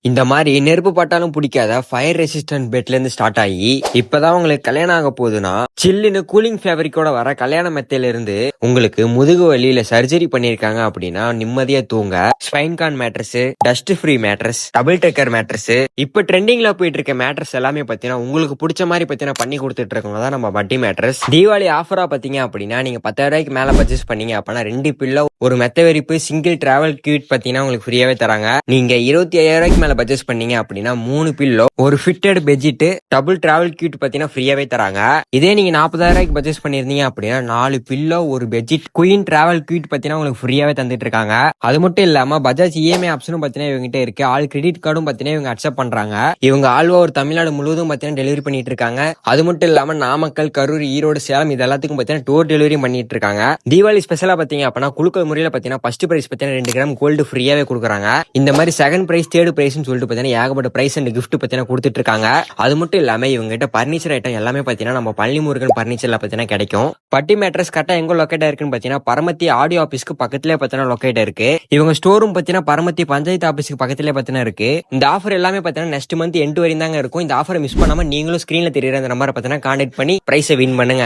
இந்த மாதிரி நெருப்பு பட்டாலும் பிடிக்காத ஃபயர் ரெசிஸ்டன்ட் பெட்ல இருந்து ஸ்டார்ட் ஆகி இப்பதான் உங்களுக்கு கல்யாணம் ஆக போகுதுன்னா சில்லுன்னு கூலிங் ஃபேப்ரிக்கோட வர கல்யாண மெத்தையில இருந்து உங்களுக்கு முதுகு வலியில சர்ஜரி பண்ணிருக்காங்க அப்படின்னா நிம்மதியா தூங்க ஸ்பைன்கான் mattress, dust free mattress, double decker mattress, இப்ப ட்ரெண்டிங்ல போயிட்டு இருக்க மேட்ரஸ் எல்லாமே பாத்தீங்கன்னா உங்களுக்கு பிடிச்ச மாதிரி பாத்தீங்கன்னா பண்ணி கொடுத்துட்டு இருக்கவங்க தான் நம்ம பட்டி மேட்ரஸ். தீபாவளி ஆஃபரா பாத்தீங்க அப்படின்னா நீங்க 10,000 ரூபாய்க்கு மேல பர்ச்சேஸ் பண்ணீங்க அப்படின்னா 2 பில்லோ ஒரு மெத்த விரிப்பு சிங்கிள் டிராவல் கியூட் பாத்தீங்கன்னா உங்களுக்கு ஃப்ரீயாவே தராங்க. நீங்க 25,000 ரூபாய்க்கு மேல பர்ச்சேஸ் பண்ணீங்க அப்படின்னா 3 பில்லோ ஒரு fitted bedsheet double travel cute பாத்தீங்கன்னா ஃப்ரீயாவே தராங்க. இதே நீங்க 40,000 ரூபாய்க்கு பர்ச்சேஸ் பண்ணிருந்தீங்க அப்படின்னா 4 பில்லோ ஒரு பெட்ஷீட் குயின் டிராவல் கியூட் பாத்தீங்கன்னா உங்களுக்கு ஃப்ரீயாவே தந்துட்டு இருக்காங்க. அது மட்டும் இல்லாம பஜாஜ் இஎம்ஐ ஆப்ஷனும் பாத்தீங்கன்னா இவங்ககிட்ட இருக்கு. ஆல் கிரெடிட் கார்டும் பாத்தீங்கன்னா இவங்க அக்செப்ட் பண்றாங்க. இவங்க ஆல் ஓவர் தமிழ்நாடு முழுவதும் பாத்தீங்கன்னா டெலிவரி பண்ணிட்டு இருக்காங்க. அது மட்டும் இல்லாம நாமக்கல், கரூர், ஈரோடு, சேலம் இது எல்லாத்துக்கும் பாத்தீங்கன்னா டோர் டெலிவரி பண்ணிட்டு இருக்காங்க. தீபாவளி ஸ்பெஷலா பாத்தீங்க அப்படின்னா குழுக்கள் முறையில பாத்தீங்கன்னா ஃபர்ஸ்ட் பிரைஸ் பாத்தீங்கன்னா 2 கிராம் கோல்டு ஃப்ரீயாவே கொடுக்குறாங்க. இந்த மாதிரி செகண்ட் பிரைஸ், தேர்ட் பிரைஸ் சொல்லிட்டு பாத்தீங்கன்னா ஏகப்பட்ட பிரைஸ் அண்ட் கிஃப்ட் பாத்தீங்கன்னா கொடுத்துட்டு இருக்காங்க. அது மட்டும் இல்லாம இவங்க கிட்ட பர்னிச்சர் ஐட்டம் எல்லாமே பாத்தீங்கன்னா நம்ம பள்ளி முருகன் பர்னிச்சர்ல பாத்தீங்கன்னா கிடைக்கும். பட்டி மேட்ரஸ் கரெக்டா எங்க லொக்கேட் இருக்குன்னு பாத்தீங்கன்னா பரமத்தி ஆடியோ ஆபீஸ்க்கு பக்கத்துலயே பாத்தீங்கன்னா லொக்கேட் இருக்கு. இவங்க ஸ்டோர் ரூம் பாத்தீங்கன்னா பரமத்தி பஞ்சாயத்து ஆபீஸ்க்கு பக்கத்துலயே பாத்தீங்கன்னா இருக்கு. இந்த ஆஃபர் எல்லாமே பாத்தீங்கன்னா நெக்ஸ்ட் மந்த் எண்ட் வரையும் தாங்க இருக்கும். இந்த ஆஃபரை மிஸ் பண்ணாம நீங்களும் ஸ்கிரீன்ல தெரியுற அந்த நம்பரை பாத்தீங்கன்னா கான்டாக்ட் பண்ணி பிரைஸை வின் பண்ணுங்க.